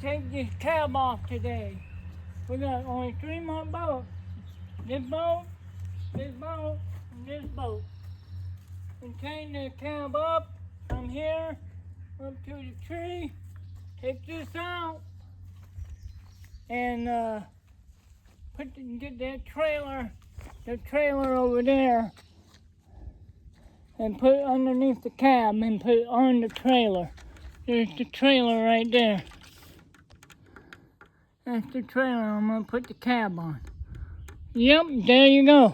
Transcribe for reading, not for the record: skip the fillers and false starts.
take this cab off today. We got only 3 more boats. This boat, this boat, and this boat. We chain the cab up from here up to the tree. Take this out and get that trailer, the trailer over there, and put it underneath the cab and put it on the trailer. There's the trailer right there. That's the trailer I'm gonna put the cab on. Yep, there you go.